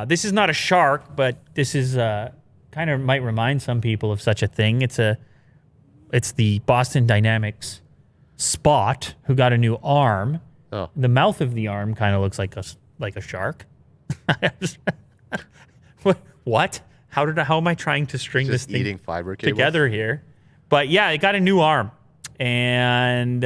This is not a shark, but this is kind of might remind some people of such a thing. It's the Boston Dynamics Spot, who got a new arm. Oh. The mouth of the arm kind of looks like a shark. What? How am I trying to string this thing eating fiber cables together here? But yeah, it got a new arm, and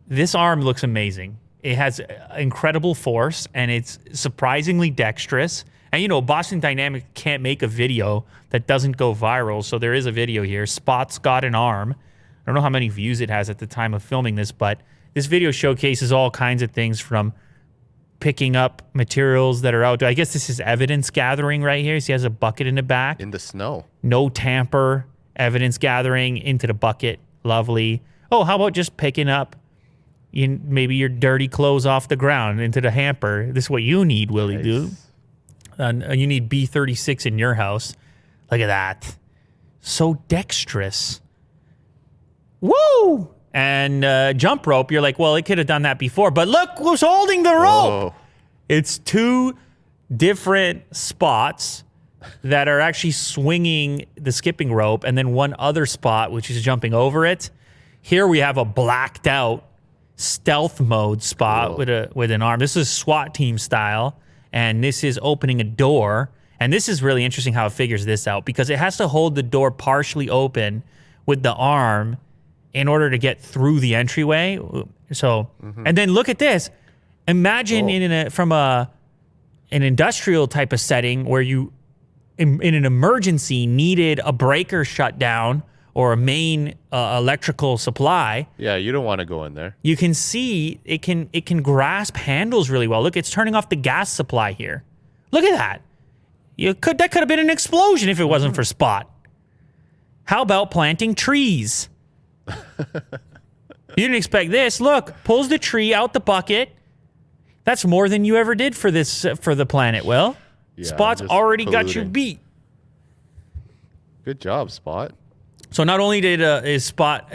this arm looks amazing. It has incredible force, and it's surprisingly dexterous. And, you know, Boston Dynamics can't make a video that doesn't go viral, so there is a video here. Spot's got an arm. I don't know how many views it has at the time of filming this, but this video showcases all kinds of things from picking up materials that are out. I guess this is evidence gathering right here. So he has a bucket in the back. in the snow. No tamper, evidence gathering into the bucket. Lovely. Oh, how about just picking up maybe your dirty clothes off the ground into the hamper? This is what you need, Willie, Nice. dude. You need B36 in your house. Look at that. So dexterous. Woo! And jump rope, you're like, well, it could have done that before. But look who's holding the rope. Oh, It's two different spots that are actually swinging the skipping rope, and then one other spot, which is jumping over it. Here we have a blacked out stealth mode spot Cool. with an arm. This is SWAT team style, and this is opening a door. And this is really interesting how it figures this out, because it has to hold the door partially open with the arm in order to get through the entryway. So, and then look at this. Imagine from an industrial type of setting where you, in an emergency, needed a breaker shut down or a main electrical supply. yeah, you don't want to go in there. You can see it can grasp handles really well. Look, it's turning off the gas supply here. Look at that. That could have been an explosion if it wasn't for Spot. How about planting trees? You didn't expect this. Look, pulls the tree out the bucket. That's more than you ever did for the planet, Will. Yeah, Spot's just already got you polluting. beat. Good job, Spot. So not only does Spot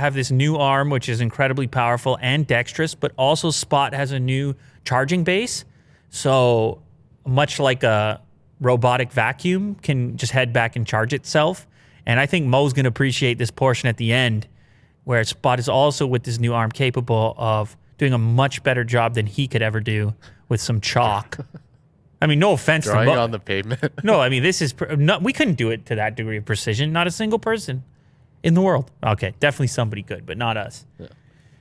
have this new arm, which is incredibly powerful and dexterous, but also Spot has a new charging base. So much like a robotic vacuum can just head back and charge itself. And I think Mo's going to appreciate this portion at the end, where Spot is also, with this new arm, capable of doing a much better job than he could ever do with some chalk. I mean, no offense to Drawing Mo. on the pavement. No, I mean, this is we couldn't do it to that degree of precision. Not a single person in the world. Okay, definitely somebody could, but not us. Yeah.